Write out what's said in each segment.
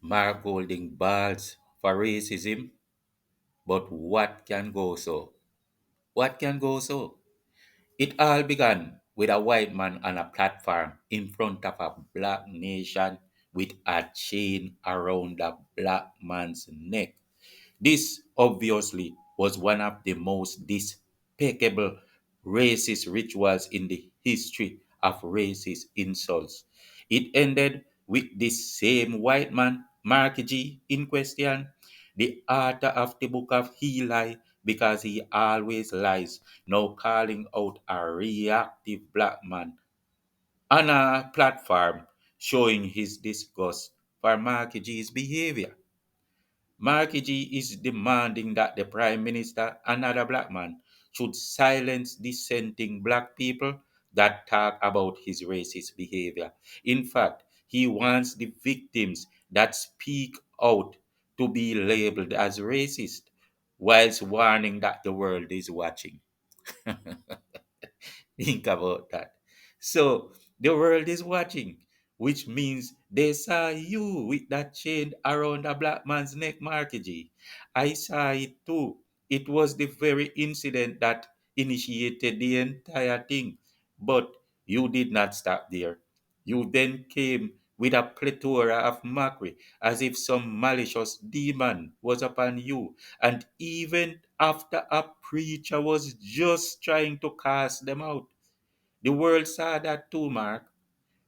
Mark holding balls for racism, but what can go so? What can go so? It all began with a white man on a platform in front of a black nation with a chain around the black man's neck. This obviously was one of the most despicable racist rituals in the history of racist insults. It ended with this same white man, Mark G, in question, the author of the book of He Lie, because he always lies, now calling out a reactive black man on a platform showing his disgust for Mark G's behavior. Markiji is demanding that the Prime Minister, another black man, should silence dissenting black people that talk about his racist behavior. In fact, he wants the victims that speak out to be labeled as racist, whilst warning that the world is watching. Think about that. So the world is watching, which means they saw you with that chain around a black man's neck, Marky G. I saw it too. It was the very incident that initiated the entire thing. But you did not stop there. You then came with a plethora of mockery, as if some malicious demon was upon you. And even after a preacher was just trying to cast them out, the world saw that too, Mark.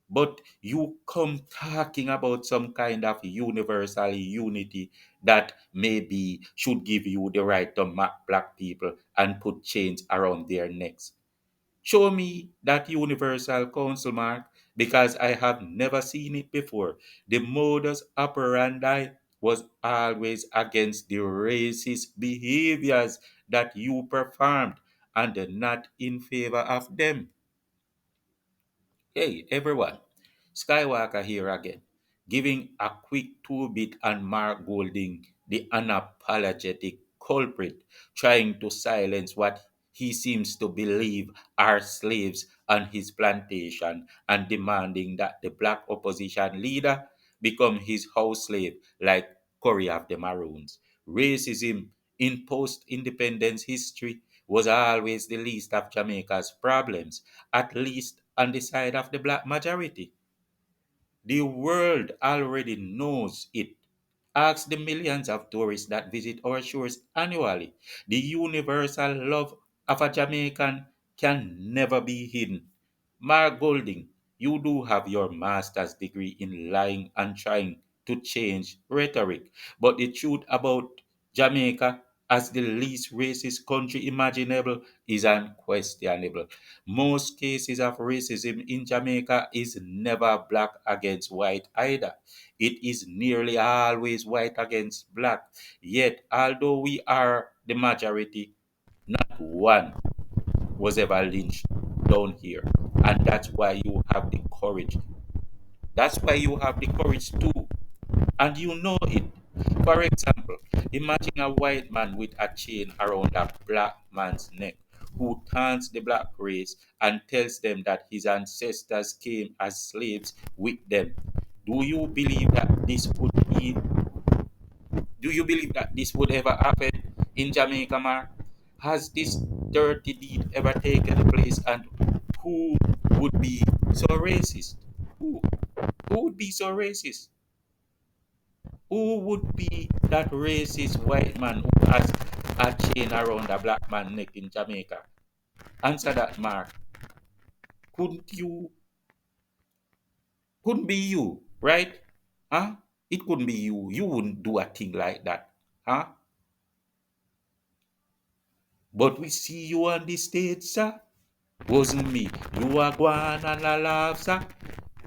But you come talking about some kind of universal unity that maybe should give you the right to mock black people and put chains around their necks. Show me that universal counsel, Mark, because I have never seen it before. The modus operandi was always against the racist behaviors that you performed and not in favor of them. Hey, everyone. Skywalker here again, giving a quick two-bit on Mark Golding, the unapologetic culprit, trying to silence what he seems to believe are slaves on his plantation and demanding that the black opposition leader become his house slave like Cory of the Maroons. Racism in post-independence history was always the least of Jamaica's problems, at least on the side of the black majority. The world already knows it. Ask the millions of tourists that visit our shores annually. The universal love of a Jamaican can never be hidden. Mark Golding, you do have your master's degree in lying and trying to change rhetoric. But the truth about Jamaica as the least racist country imaginable is unquestionable. Most cases of racism in Jamaica is never black against white either. It is nearly always white against black. Yet, although we are the majority, not one was ever lynched down here. And that's why you have the courage. That's why you have the courage too. And you know it. For example, imagine a white man with a chain around a black man's neck who taunts the black race and tells them that his ancestors came as slaves with them. Do you believe that this would be do you believe that this would ever happen in Jamaica, Mark? Has this dirty deed ever taken place and who would be so racist? Who? Who would be so racist? Who would be that racist white man who has a chain around a black man's neck in Jamaica? Answer that, Mark. Couldn't you? Couldn't be you, right? Huh? It couldn't be you. You wouldn't do a thing like that. Huh? But we see you on the stage, sir. Wasn't me. You are going and a laugh, sir.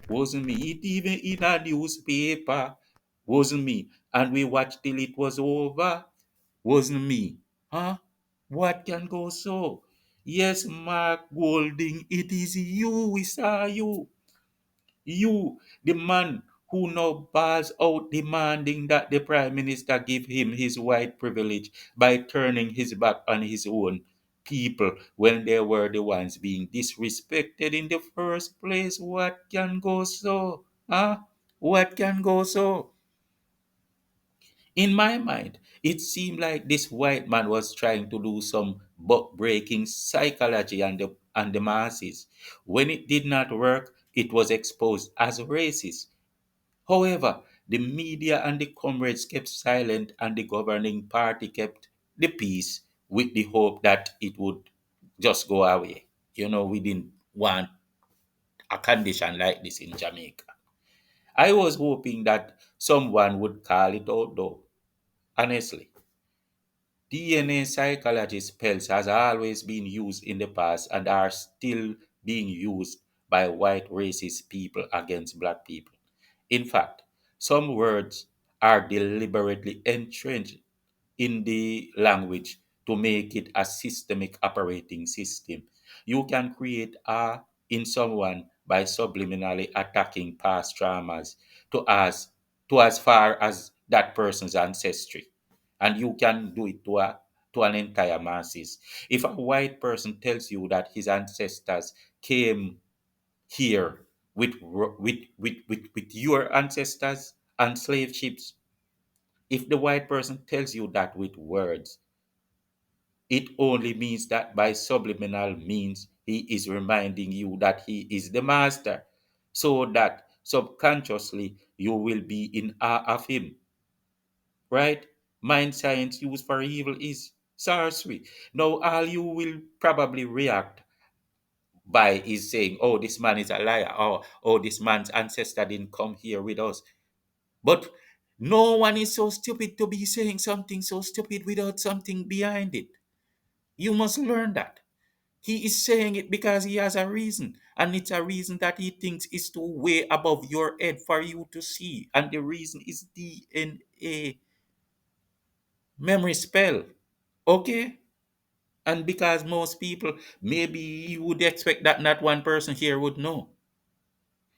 Wasn't me. It even in a newspaper. Wasn't me. And we watched till it was over. Wasn't me. Huh? What can go so? Yes, Mark Golding, it is you. We saw you. You, the man who now bars out demanding that the Prime Minister give him his white privilege by turning his back on his own people when they were the ones being disrespected in the first place. What can go so? Huh? What can go so? In my mind, it seemed like this white man was trying to do some buck breaking psychology on the masses. When it did not work, it was exposed as racist. However, the media and the comrades kept silent, and the governing party kept the peace with the hope that it would just go away. We didn't want a condition like this in Jamaica. I was hoping that someone would call it out though. Honestly, DNA psychology spells has always been used in the past and are still being used by white racist people against black people. In fact, some words are deliberately entrenched in the language to make it a systemic operating system. You can create a in someone by subliminally attacking past traumas to as as far as that person's ancestry. And you can do it to an entire masses. If a white person tells you that his ancestors came here with your ancestors and slave ships, if the white person tells you that with words, it only means that by subliminal means he is reminding you that he is the master, so that subconsciously you will be in awe of him, right? Mind science used for evil is sorcery. Now all you will probably react by is saying, oh, this man is a liar, or oh, this man's ancestor didn't come here with us. But no one is so stupid to be saying something so stupid without something behind it. You must learn that. He is saying it because he has a reason, and it's a reason that he thinks is too way above your head for you to see. And the reason is DNA memory spell. Okay? And because most people, maybe you would expect that not one person here would know.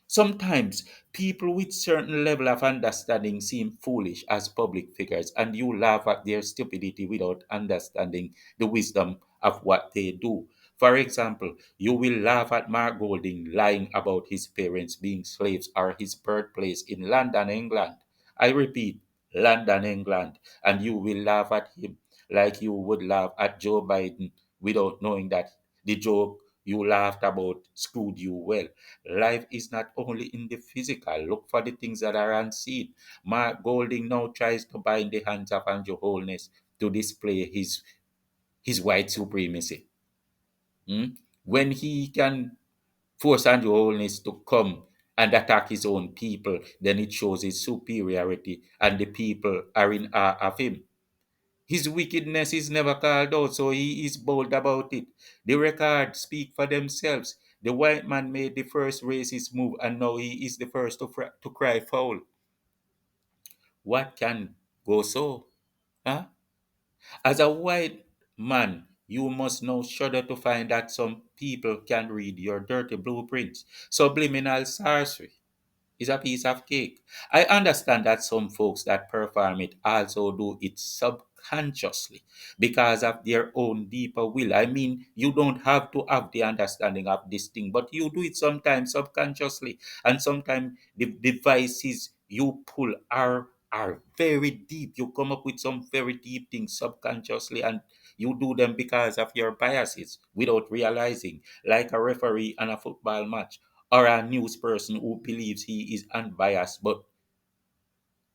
Sometimes people with certain level of understanding seem foolish as public figures, and you laugh at their stupidity without understanding the wisdom of what they do. For example, you will laugh at Mark Golding lying about his parents being slaves or his birthplace in London, England. I repeat, London, England, and you will laugh at him like you would laugh at Joe Biden without knowing that the joke you laughed about screwed you well. Life is not only in the physical. Look for the things that are unseen. Mark Golding now tries to bind the hands of Andrew Holness to display his white supremacy. Hmm? When he can force Andrew Holness to come and attack his own people, then it shows his superiority, and the people are in awe of him. His wickedness is never called out, so he is bold about it. The records speak for themselves. The white man made the first racist move, and now he is the first to cry foul. What can go so? Huh? As a white man, you must now shudder to find that some people can read your dirty blueprints. Subliminal sorcery is a piece of cake. I understand that some folks that perform it also do it subconsciously because of their own deeper will. I mean, you don't have to have the understanding of this thing, but you do it sometimes subconsciously, and sometimes the devices you pull are very deep. You come up with some very deep things subconsciously, and you do them because of your biases without realizing, like a referee on a football match or a news person who believes he is unbiased, but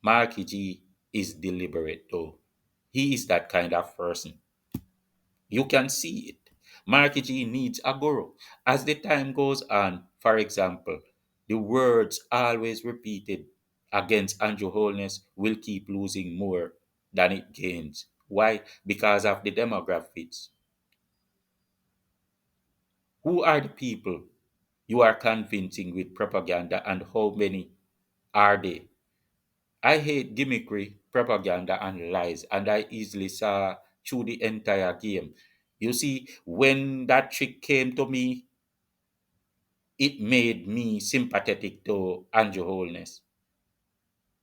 Marky G is deliberate though. He is that kind of person. You can see it. Marky G needs a guru. As the time goes on, for example, the words always repeated against Andrew Holness will keep losing more than it gains. Why? Because of the demographics. Who are the people you are convincing with propaganda, and how many are they? I hate gimmickry, propaganda, and lies, and I easily saw through the entire game. You see, when that trick came to me, it made me sympathetic to Andrew Holness.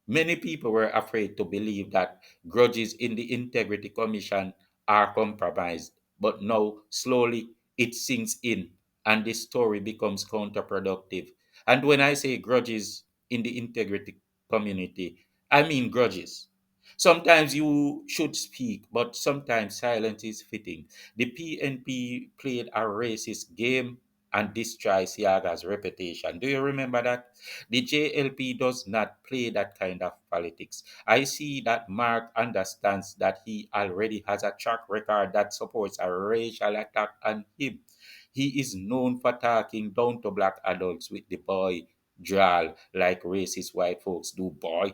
Many people were afraid to believe that grudges in the Integrity Commission are compromised, but now slowly it sinks in and the story becomes counterproductive. And when I say grudges, in the integrity community. I mean, grudges. Sometimes you should speak, but sometimes silence is fitting. The PNP played a racist game and destroyed Siaga's reputation. Do you remember that? The JLP does not play that kind of politics. I see that Mark understands that he already has a track record that supports a racial attack on him. He is known for talking down to black adults with the boy drawl like racist white folks do, boy,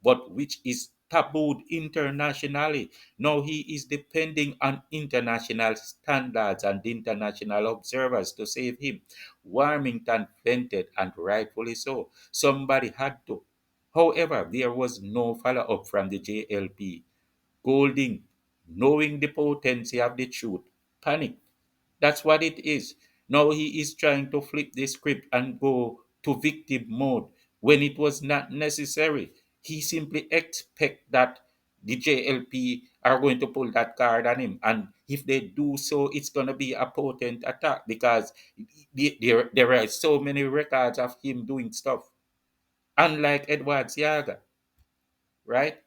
but which is tabooed internationally. Now he is depending on international standards and international observers to save him. Warmington vented, and rightfully so. Somebody had to. However, there was no follow up from the JLP. Golding, knowing the potency of the truth, panicked. That's what it is. Now he is trying to flip the script and go to victim mode when it was not necessary. He simply expect that the JLP are going to pull that card on him, and if they do so, it's going to be a potent attack because there are so many records of him doing stuff. Unlike Edward Siaga, right?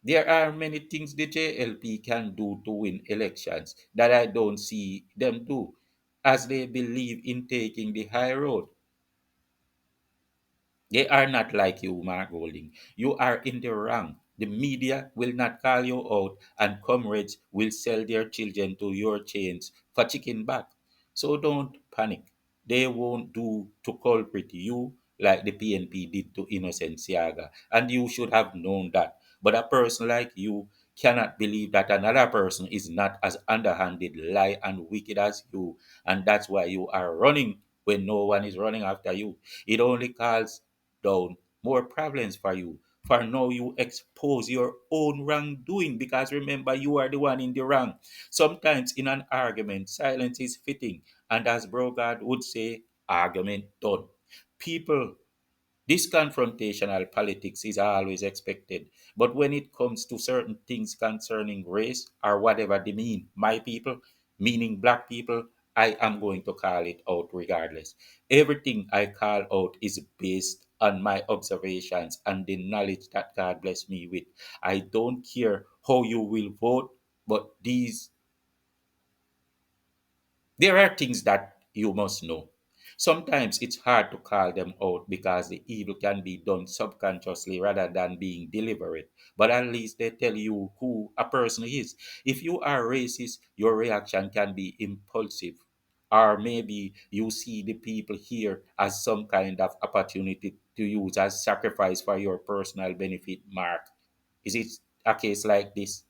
There are many things the JLP can do to win elections that I don't see them do, as they believe in taking the high road. They are not like you, Mark Golding. You are in the wrong. The media will not call you out, and comrades will sell their children to your chains for chicken back. So don't panic. They won't do to culprit you like the PNP did to innocent Siaga. And you should have known that. But a person like you cannot believe that another person is not as underhanded, lie, and wicked as you. And that's why you are running when no one is running after you. It only calls down more problems for you. For now, you expose your own wrongdoing because remember, you are the one in the wrong. Sometimes in an argument, silence is fitting, and as Brogard would say, argument done. People, this confrontational politics is always expected, but when it comes to certain things concerning race or whatever they mean, my people, meaning black people, I am going to call it out regardless. Everything I call out is based on my observations and the knowledge that God bless me with. I don't care how you will vote, but there are things that you must know. Sometimes it's hard to call them out because the evil can be done subconsciously rather than being deliberate. But at least they tell you who a person is. If you are racist, your reaction can be impulsive. Or maybe you see the people here as some kind of opportunity to use as sacrifice for your personal benefit, Mark. Is it a case like this?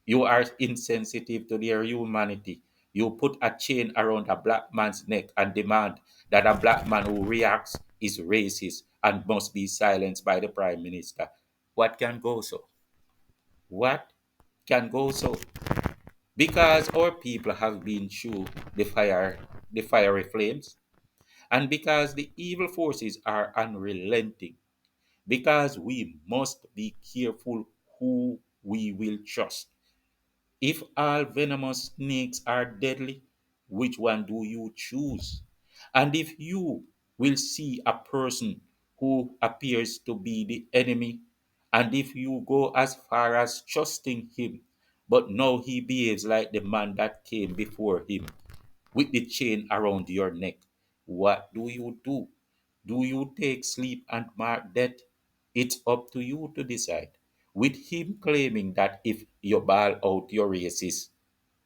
You are insensitive to their humanity. You put a chain around a black man's neck and demand that a black man who reacts is racist and must be silenced by the prime minister. What can go so? What can go so? Because our people have been through the fiery flames, and because the evil forces are unrelenting, because we must be careful who we will trust. If all venomous snakes are deadly, which one do you choose? And if you will see a person who appears to be the enemy, and if you go as far as trusting him, but now he behaves like the man that came before him with the chain around your neck, what do you do? Do you take sleep and mark death? It's up to you to decide. With him claiming that if you bail out your races,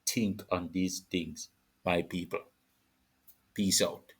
think on these things, my people. Peace out.